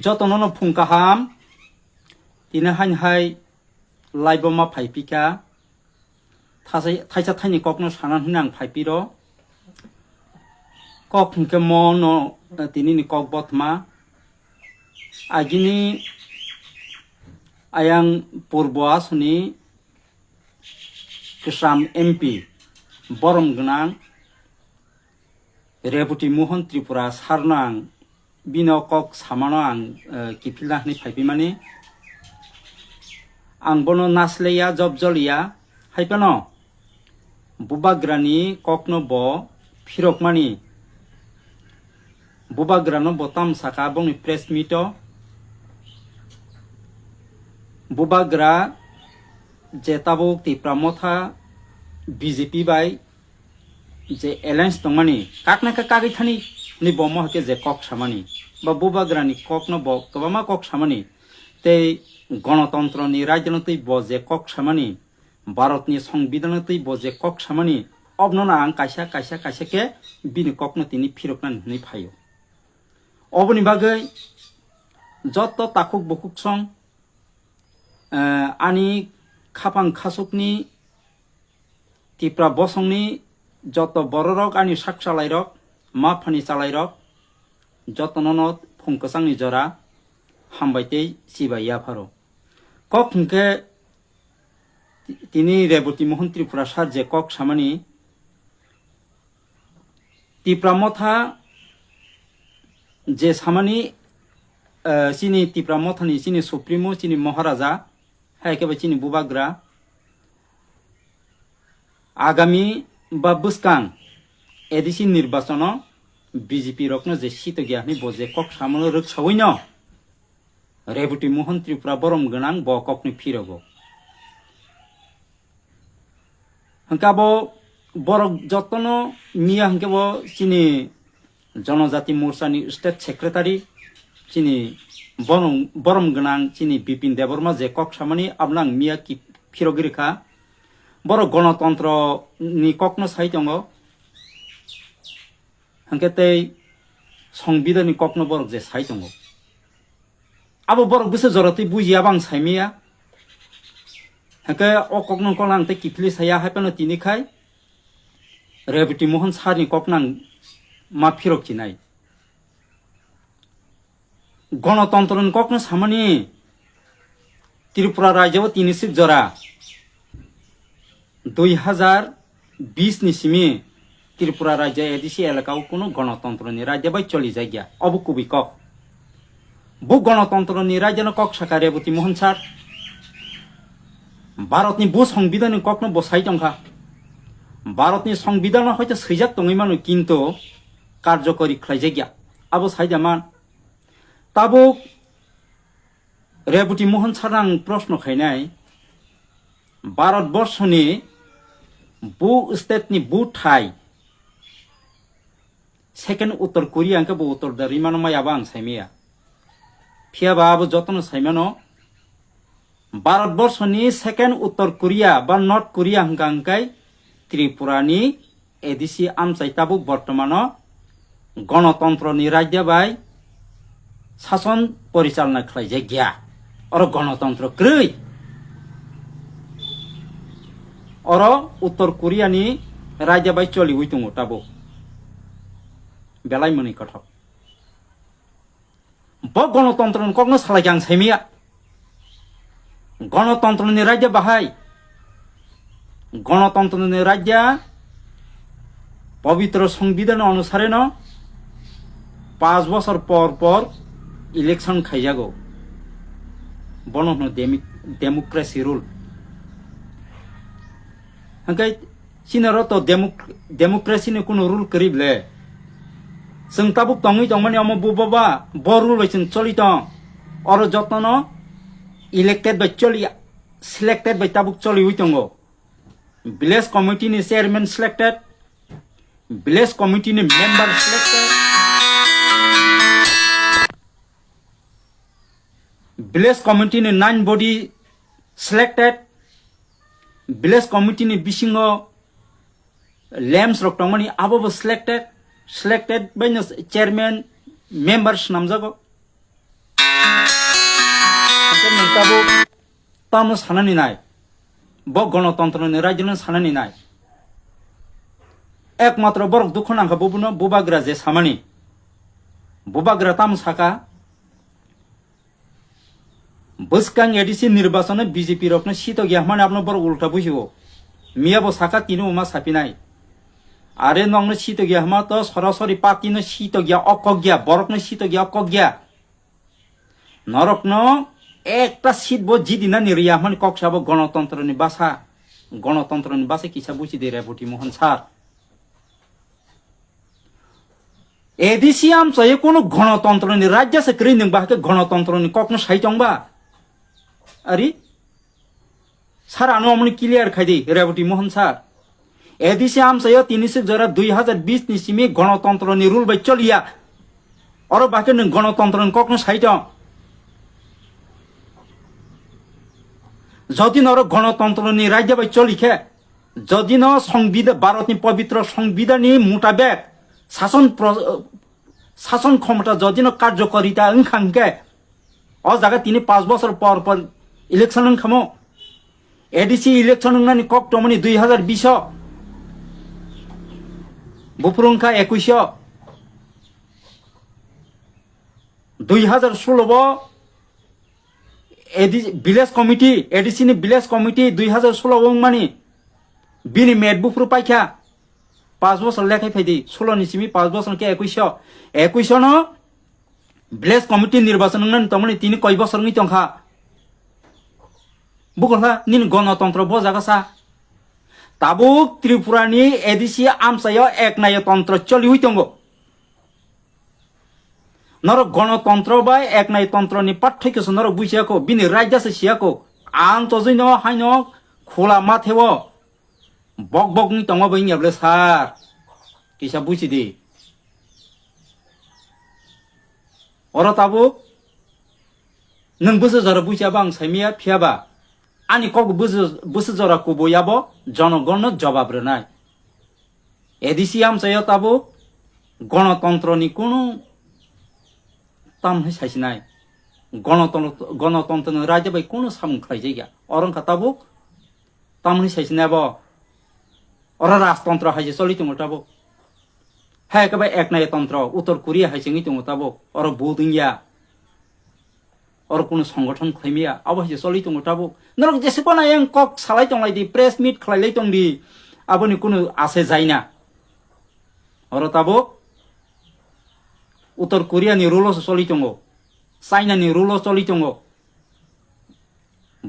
যতননো ফুংকাহাম তিনি high লাইবमा ফাইপিকা থাইসা tiny ককনো Sanan হিনাং ফাইপির cock ফুংকে মন তিনি cock বথমা আগিনি ayang purboa suni kesam MP borom gnang reputi mohon tripura sarnang bino kok samano ang kipilna ni phaipimani ang bono nasleya jobjoliya haipano bubagrani kokno bo phirokmani bubagrano botam saka bongni press meeto bubagra je tabuk ti pramotha BJP bai je alliance tongmani kakna ka kagi thani ni bomo hake je kok samani ba bubagra ni kok no bo kobama kok samani te গণতন্ত্র ni rajyanitoi bo je kok samani bharat ni সংবিধানতoi bo je kok samani obnona ang kaisa ke bini kok no tini phiroknan ni phayo oboni bagai jotto takuk bukuk song ani khapang khasukni tipra bosongni joto bororok ani sakchalairok ma phani chalairok jotonono phungkasangni jora hambaitei sibaiya pharo kok phungke tini Rebati Mohan Tripura sir যে কক সামানি tipra motha je samani sini tipra mothani sini supremo sini maharaja haikeba chini bubagra agami ba buskang edisi nirbachano BJP rokno je sitogya ni boje kok samano ruk sawoino Rebati Mohan Tripura borom gnang bo kokni phirogo hankabo borok jotono miya hankebo chini জনজাতি মোর্চানি state secretary chini borom gnang chini Bipin Deborma je kok samani abnang miya ki phirogirikha boro গণতন্ত্র ni kokno saitongo hanketei সংবিধান ni kokno borok je saitongo abo borok bise jorati bujiya bang saimiya hanke o kokno kolang te kipli saya haipano tini khai Rebati Mohan সারনি koknang ma phirok kinai গণতন্ত্র ni kokno samani Tripura রাজ্যও তিনি seat জরা 2020 ni simi Tripura রাজ্য এদিসি এলাকাও কোনো গণতন্ত্র ni রাজ্য বাই চলি যাইগা অবকুবি কক বু গণতন্ত্র ni রাজ্য ন কক সাকা রেবতী মোহন সার ভারতনি বু সংবিধান kokno বসাই দংখা ভারতনি সংবিধান হয়তো সৈজাক দঙই মানু কিন্তু কার্যকরী খাইজাইগা আবো সাইদামান তাবুক রেবতী মোহন সারাং প্রশ্ন খাইনাই ভারতবর্ষনি বু স্টেটনি বু ঠাই সেকেন্ড উত্তর কোরিয়া আঙ্কে বু উত্তর দারি মানো মায়াবা আং সাইমিয়া ফিয়াবা আবো যতন সাইমানো ভারতবর্ষনি সেকেন্ড উত্তর কোরিয়া বা নর্থ কোরিয়া হাঙ্কাই ত্রিপুরানি এদিসি আমচাই তাবুক বর্তমানো গণতন্ত্র ni রাজ্য বাই শাসন পরিচালনা খাইজে গিয়া অর গণতন্ত্র ক্রই অর উত্তর কোরিয়ানি রাজ্য বাই চলি উইতুঙ্গ তাবো বেলাই মনি কথা ব গণতন্ত্র কখনো সালাই আং সাইমিয়া গণতন্ত্র ni রাজ্য বাহাই গণতন্ত্র ni রাজ্য পবিত্র সংবিধান অনুসারে ন 5 বছর পর ইলেকশন খাইজাগো বনহনো ডেমোক্রেসি রুল হাঙ্কাই সিনারো তো ডেমোক্রেসি ni কোনো রুল করিবলে जों ताबुक तंगै तंगमानि अम बुबाबा ब रुल बाइसिन चलि तंग और जतन इलेक्टेड बाइ चलि सिलेक्टेड बाइ ताबुक चलि हुइ तंगो village committee ni chairman selected village committee ni member selected village committee ni 9 body selected village committee ni bisingo lems rok tongmani abo selected by the chairman members namjago তাবো তামনো সানানি নাই ব গণতন্ত্রনি রাজ্যনি সানানি নাই একমাত্র বরক দুঃখ নাঙ্কা বুবুনো বুবাগ্রা যে সামানি বুবাগ্রা তাম সাকা বসকাং এডিসি নির্বাচনে বিজেপি রকম শীত গিয়া মানে আপনার বড় উল্টা বুঝিব মিয়াবো সাকা তিনো উমা সাপিনাই আরে নংনো শীত গিয়া হামা তো সরাসরি পাতিনো শীত গিয়া অক গিয়া বরকনো শীত গিয়া অক গিয়া নরকনো একটা শীত বো জিদিনা নিরিয়া মানে কক্সাবো গণতন্ত্রনি বাসা কিসা বুঝি দে রে বুটি মোহন স্যার এডিসি আমসাই কোনো গণতন্ত্রনি রাজ্য সে করি নং বাকে গণতন্ত্রনি কখনো সাইটংবা আরে স্যার আনো আমনি ক্লিয়ার খাইদি রেবটি মোহন স্যার এডিসি আমসাই 3/2020 নিসিমি গণতন্ত্রনি রুল বাই চলিয়া আর বাকে নং গণতন্ত্রনি কখনো সাইটং যদি নর গণতন্ত্রনি রাজ্য বাই চলিখে যদি ন সংবিধান ভারতনি পবিত্র সংবিধাননি মোতাবেক শাসন ক্ষমতা যদি ন কার্যকারিতা ওখানকে অ জায়গা 5 বছর পর পর ইলেকশন খামো এডিসি ইলেকশন নানি কক টমনি 2020 বুফুরংখা 21 2016 ভিলেজ কমিটি এডিসি নি ভিলেজ কমিটি 2016 মানি বিনি মেট বুফুর পাইখা 5 বছর লেখাই ফাইদি 16 নিসিমি 5 বছর কে 21 ন ভিলেজ কমিটি নির্বাচন নানি তমনি তিনি কয় বছর নি তংখা বুকলা নিন গণতন্ত্র বজাগাসা তাবুক ত্রিপুরানি এডিসি আমসায় একনায়তন্ত্র চলি হইতঙ্গ নর গণতন্ত্র বা একনায়তন্ত্রনি পার্থক্য নর বুঝিয়াকো বিনি রাজ্যাসে সিয়াকো আন্তজৈন হাইন খোলা মাথেব বক বক নি তঙ্গ বইনিয়াবলে স্যার কিসা বুঝি দি অর তাবুক নং বুঝে যারা বুঝিয়াবা আং সাইমিয়া ফিয়াবা আনি কক বুঝে যারা কবইয়াব জনগণ জবাব রেনাই এডিসি আমসায় তাবুক গণতন্ত্রনি কোনো তাম সাইছি নাই গণতন্ত্র রাজ্য বাই কোনো সামুং খাই জায়গা অরংখা তাবুক তাম সাইছি নাব ওরা রাজতন্ত্র হাইছে চলি দङ তাবো হ্যাঁ একেবারে একনায়তন্ত্র উত্তর কোরিয়া হাইছে দङ তাবো ওরা বৌদিয়া ওর কোনো সংগঠন খাইমিয়া আবো হাইছে চলি দङ তাবো নরক যেসেপনা এং কক সালাই দংলাই দি প্রেস মিট খাইলাই দং দি আবনি কোনো আছে যাই না ওরা তাবো উত্তর কোরিয়ানি রুলস চলি দङ চাইনানি রুলস চলি দङ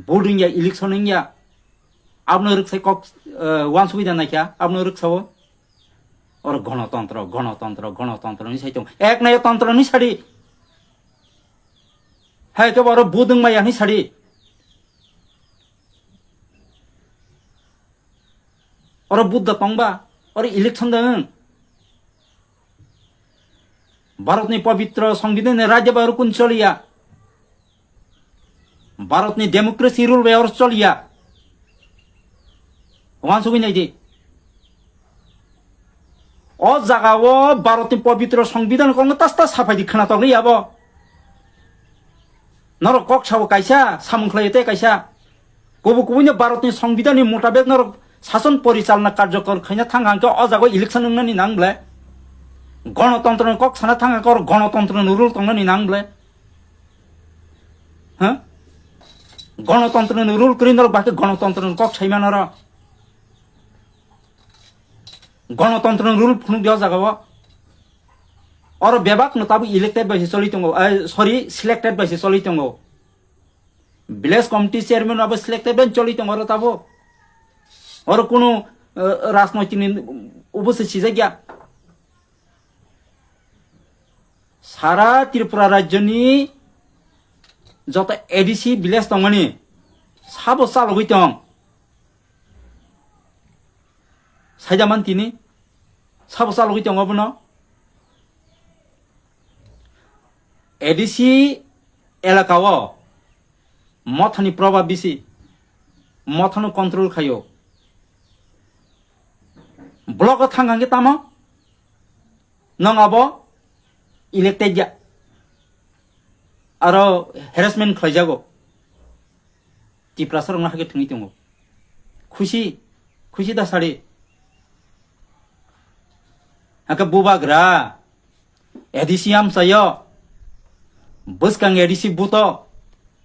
বৌদিয়া ইলেকশন ইয়া আপনার রুকসাই কক ওয়ান সুবিধা নাইকা আপনার রুকসাও ওর গণতন্ত্র নি সাইতং একনায়তন্ত্র নি সারি হ্যাঁ কেবল বুদং মাইয়া নি সারি ওর বুদ্ধ তংবা ওর ইলেকশন দং ভারতনি পবিত্র সংবিধান রাজ্য বা কোন চলিয়া ভারতনি ডেমোক্রেসি রুল বে ওর চলিয়া ওয়ান সুবি নাই দি ও জাগাও ভারতনি পবিত্র সংবিধান কোন তাস্তা সাফাই দি খানা তগলি আবো নর কক সাবো কাইসা সামুখলাইতে কাইসা কবু কবুনি ভারতনি সংবিধাননি মোতাবেক নর শাসন পরিচালনা কার্যকর খাইনা থাঙ্গাঙ্কে ও জাগাও ইলেকশন নানি নাংবলে গণতন্ত্র কক সানা থাঙ্গাঙ্কে গণতন্ত্র রুল তংনানি নাংবলে হ্যাঁ গণতন্ত্র রুল করি নর বাকি গণতন্ত্র কক সাইমানর গণতন্ত্র রুল ফুনুক দেওয়া জাগাবো আর বেবাক নতাবো ইলেক্টেড বাইসে চলি দङ সরি সিলেক্টেড বাইসে চলি দङ ভিলেজ কমিটি চেয়ারম্যান আবো সিলেক্টেড বাইন চলি দङ আর তাবো আর কোনো রাজনৈতিক অবশ্যই সিজে গিয়া সারা ত্রিপুরা রাজ্যনি যত এডিসি ভিলেজ দङনি সাবো চাল হই দङ সাইজামান তিনি সাবো চাল হই দङ বনো এডিসি এলাকাও মথানি প্রভাব বেশি মথানো কন্ট্রোল খাইও ব্লক থাঙ্গাঙ্গে তামো নঙাবো ইলেক্টেড যা আর হ্যারাসমেন্ট খাইজাগো টিপ্রাসার হাকে थंगै दङ खुशी खुशी दा साड़ी हाके बुबाग्रा एडिसियाम सायो बसकां एडिसि बुतो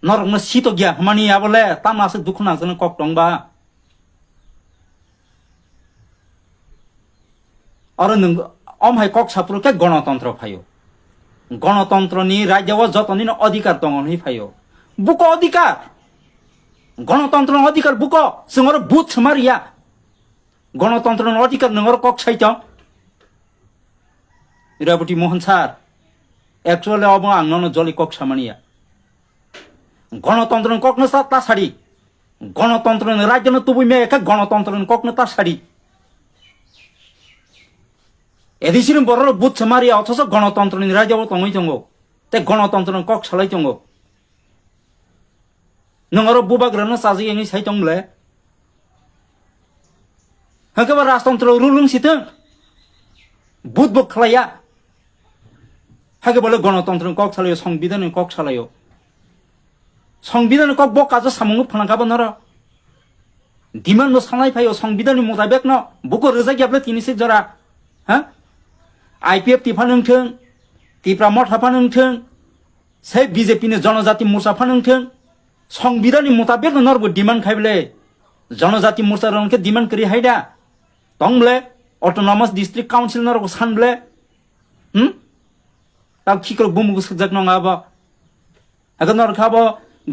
नरकनो सितो गया हमानी आबले तामासे दुखना जन कक दंबा और नों अमहाय कक सापुरके गणतन्त्र फायो गणतन्त्रनि राज्यव जतनिनो अधिकार दङ नै फायो बुको अधिकार गणतन्त्रनो अधिकार बुको जोंगर बुथ समारिया गणतन्त्रनो अधिकार नोंगर कक साइतं इराबुटी मोहन सार एक्चुअली अब आंनो जलि कक सामानिया गणतन्त्रनो ककनो ता साडी गणतन्त्रनो राज्यनो तुबुइमे एका गणतन्त्रनो ककनो ता साडी एदिसिनो बररो बुथ समारिया अथस गणतन्त्रनि राज्यव तङै दङ ते गणतन्त्रनो कक सालाय दङ नोंगर बुबाग्रानो साजि एङै साइतंले हकेबा राजतन्त्र रुलुं सिथों बुथ बुक खालाया हागे बोले गणतन्त्र कक सालायो संविधान कक सालायो संविधान कक बक आज सामुंग फनांगाबो नर डिमान्ड नो सानाय फायो संविधान मुताबिक न बुको रोजा ग्याबले तिनिसे जरा हा आईपीएफ तिफा नोंथों तिफ्रा मठ हाफा नोंथों से बीजेपी ने जनजाति मोर्चा फा नोंथों संविधान मुताबिक नरबो डिमान्ड खाइबले जनजाति मोर्चा रनके डिमान्ड करि हाइदा तंबले ऑटोनोमस डिस्ट्रिक्ट काउंसिल नरबो सानबले ता खिकर बुमुगु सजक नङाबा अगर नरखाबो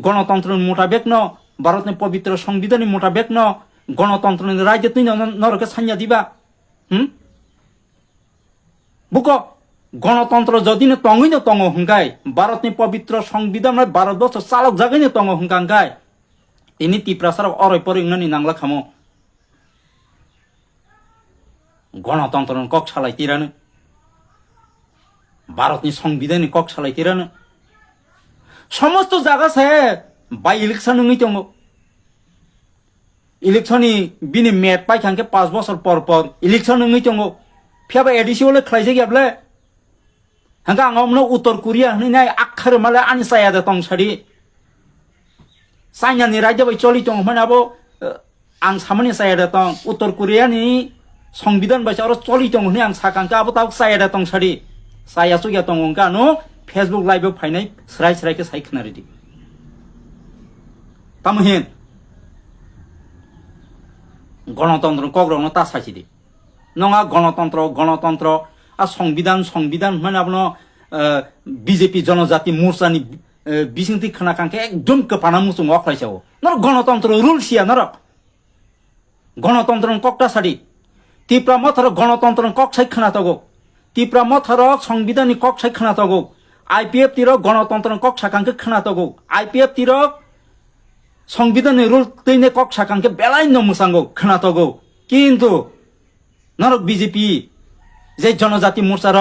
गणतन्त्र मुताबिक न भारत ने पवित्र संविधान मुताबिक न गणतन्त्र राज्य तिन नरके सान्या दिबा बुको गणतन्त्र जदि न तंगै न तंग हंगाय भारत ने पवित्र संविधान भारतवर्ष चालक जागै न तंग हंगांगाय तिनी तिप्रासार अरै परिंगनि नांगला खामो गणतन्त्र कक सालाय तिरानो भारतनि संविधान कक सालाय तिरानो समस्त जागा से बाय इलेक्शन नङै दङ इलेक्शननि बिनि मेट पाइखांके 5 बছর पर इलेक्शन नङै दङ फियाबा एडिसिओले खलाइजे ग्याबले हंगा आंगमनो उत्तर कोरिया हनै आखर माले आनसाया द तंसाडी चाइनानि राज्य बाय चलि दङ मानाबो आं सामनि साया द तं उत्तर कोरियानि संविधान बाय अर चलि दङ हनै आं साकांका आबो ताक साया द तंसाडी साया सुग्या दङ गानो फेसबुक लाइव फाइनाय स्राय स्रायके साइखनारिदि तामहिन गणतन्त्र कग्रनो तासासिदि नङा गणतन्त्र आ संविधान संविधान मानाबनो बीजेपी जनजाति मोर्चानि बिसिंति खनाकांके एकदम कपाना मुसुङ अख्लाइसाव नर गणतन्त्र रुल सिया नर गणतन्त्र कक्टा साडी तिप्रा मथर गणतन्त्र कक साइ खनातगो तिप्रा मथर संविधान कक साइ खनातगो आईपीएफ तिर गणतन्त्र कक साकांके खनातगो आईपीएफ तिर संविधान रुल तैने कक साकांके बेलाय नमुसांगो खनातगो किन्तु नरक बीजेपी जे जनजाति मोर्चा र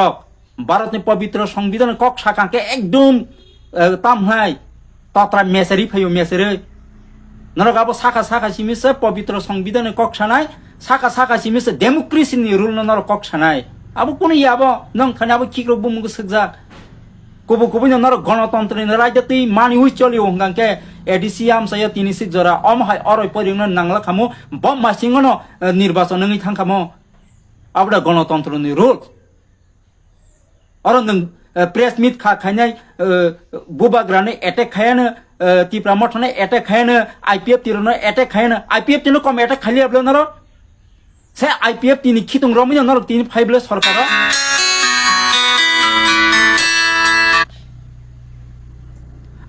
भारत ने पवित्र संविधान कक साकांके एकदम तामहाय तत्रा मेसरी फयो मेसरे नरक अब साखा साखा सिमिसे पवित्र संविधान कक सानाय साखा साखा सिमिसे डेमोक्रेसी नि रुल नर कक सानाय अब कुनै अब नं खाने अब किक्रो बुमुगु सजा कोबो कोबो नर गणतन्त्र नि राज्य तै मानि उइ चलियो हंगांके एडिसियाम सय तिनिसि जरा अमहाय अरै परिन नांगला खामो बम मासिंगनो निर्वाचन नङै थांखामो आबडा गणतन्त्र नि रुल और नों प्रेस मीट खानाय बुबाग्राने अटैक खायानो तिप्रा मठने अटैक खायानो आईपीएफ तिरनो अटैक खायानो आईपीएफ तिनो कम अटैक खालि आबले नर से आईपीएफ तिनि खितुं रमै नर तिनि फाइबले सरकार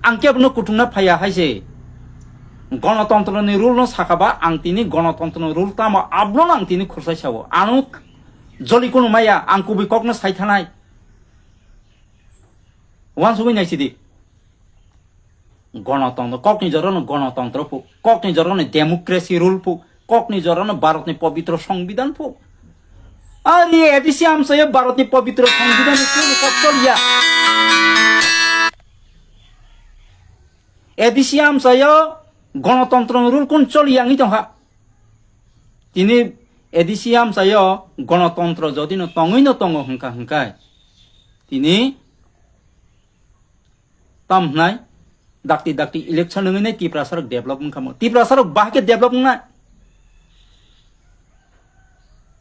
आंकेबनो कुटुंना फाया हाइसे गणतन्त्र नि रुल न साखाबा आं तिनि गणतन्त्र रुल तामा आब्लन आं तिनि खुरसाय सावो आनु जलि कोनो माया आं कुबि ककनो साइथानाय वान्स उइ नाइसिदि गणतन्त्र ककनि जरन गणतन्त्र फु ककनि जरन डेमोक्रेसी रुल फु ककनि जरन भारतनि पवित्र संविधान फु अनि एडिसियाम सय भारतनि पवित्र संविधान के कचलिया एडिसियाम सय गणतन्त्र रुल कुन चलियाङि तहा तिनी एडिसियाम सय गणतन्त्र जदि न तङै न तङ हंका हंकाय तिनी तामनाय dakti election nungene Tripura sarok development kamo Tripura sarok bahke development na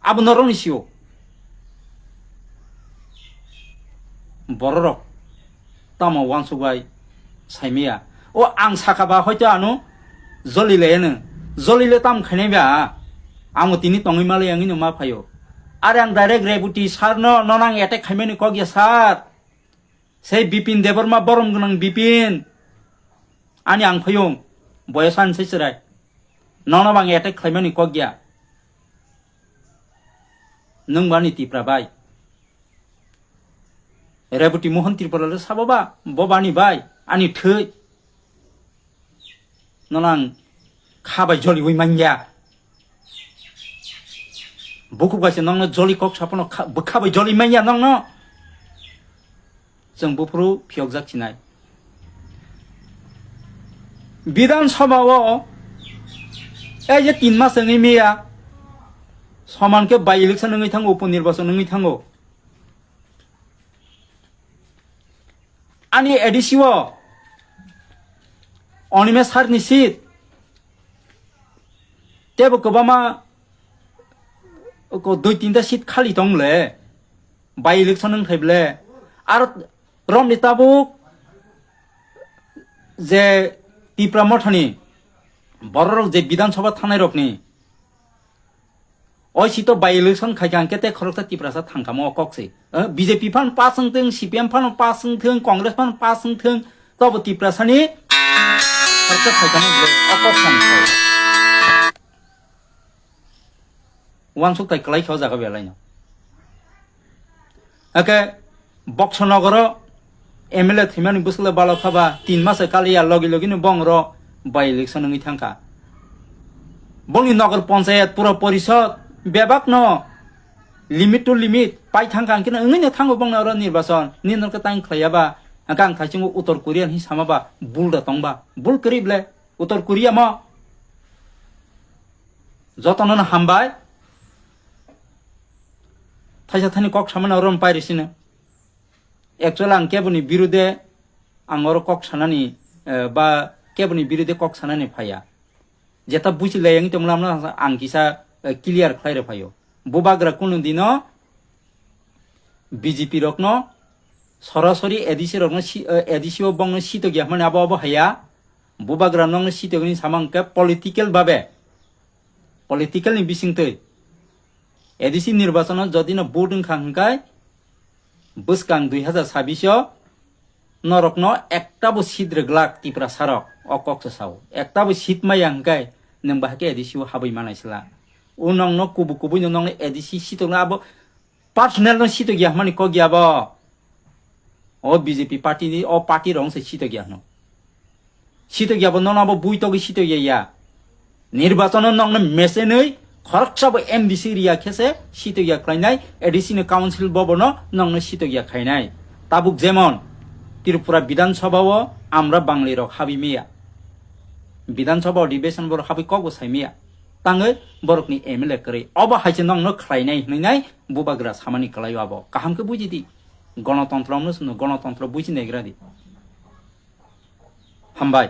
abo norong isio bororok tamo wansubai saimia o ang sakaba hoita anu jolile tam khane ba amo tini tongi male yangi no ma phayo are ang direct rebuti sar no nonang attack khaimeni kogya sar sei bipin deborma borom gunang bipin ani ang phayong boyasan sesirai nono bang attack khaimeni kogya nung bani Tripura bai rebuti mohan Tripura le sababa bobani bai ani thei nonang khabai joli wi manja buku gase nongno joli kok sapono khabai joli manja nongno जों बुफ्रु फियक जाखिनाय বিধান সভাও এই যে 3 মাস নঙি মিয়া সমানকে by election নঙি থাঙ্গো উপনির্বাচন নঙি থাঙ্গো আনি এডিসিও অনিমে সার নিশ্চিত তেবো কবামা को 2-3টা seat খালি দংলে by election নং থাইবলে আর রমনি তাবুক যে Tripura মঠনি বড়রক যে বিধানসভা থানায় রকনি ওই সিটো বাই ইলেকশন খাইকান কেতে খরকতা Tripura সা থাঙ্কামো অককসে বিজেপি ফান পাসং থং সিপিএম ফান পাসং থং কংগ্রেস ফান পাসং থং তবো Tripura সানি খরকতা খাইকামো অকক সংসাও ওয়ানসুক তাই ক্লাই খাও জায়গা বেলাইনো ওকে বক্সনগর এমএলএ থিমানি বুসলে বালো খাবা 3 মাসে কালিয়া লগি লগিনো বংর বাই ইলেকশন নঙি থাঙ্কা বংনি নগর পঞ্চায়েত পুরো পরিষদ বেবাক ন লিমিট টু লিমিট পাই থাঙ্কা কিনা ওঙিনে থাঙ্গো বংনার নির্বাচন নিনরকে তাই খাইয়াবা গাং থাইচিঙ্গো উত্তর কোরিয়ান হিসামাবা বুলদা তংবা বুল করিবলে উত্তর কোরিয়া ম যতনন হামবাই থাইসা থানি কক সামনে রম পাইরিসিনে একচুয়ালি আং কেবনি বিরুদ্ধে আঙর কক সানানি বা কেবনি বিরুদ্ধে কক সানানি ফাইয়া যেটা বুঝিলে আমি তোমরা আমরা আং কিসা ক্লিয়ার খাইরে ফাইও বুবাগ্রা কোনো দিন বিজেপি রকন সরাসরি এডিসি রকন এডিসিও বং সিত গিয়া মানে আবো আবো হাইয়া বুবাগ্রা নং সিতগনি সামাংকে পলিটিক্যাল ভাবে পলিটিক্যালনি বিসিংতৈ এডিসি নির্বাচন যদি না ভোটিং খাংকাই বুসকাং 2026 নরকন একটাবো সিট রেগলাক Tripura সারক অককসে সাও একটাবো সিট মাইয়াংকাই নং বাহাকে এডিসিও হাবই মানাইছলা ও নং ন কুবু কুবু নং এডিসি সিতনা আবো পার্সোনাল ন সিত গিয়া মানে ক গিয়াবো ও বিজেপি পার্টি ও পার্টি রং সে সিত গিয়া ন সিত গিয়াবো নন আবো বুইতগি সিত গিয়া নির্বাচন নং মেসেনই খরকসাবো এমডিসি রিয়া খেসে সিতগিয়া খাইনাই এডিসিনে কাউন্সিল ভবন নং সিতগিয়া খাইনাই তাবুক যেমন Tripura বিধানসভাও আমরা বাংলি রক হাবি মিয়া বিধানসভা অধিবেশন বড় হাবি কগো সাইমিয়া তাঙ্গে বরকনি এমএলএ করে অবা হাইছে নং খাইনাই হইনাই বুবাগ্রা সামানি কলাইও আবো কাহামকে বুঝিদি গণতন্ত্র আমনো শুনো গণতন্ত্র বুঝি নেগ্রাদি হামবাই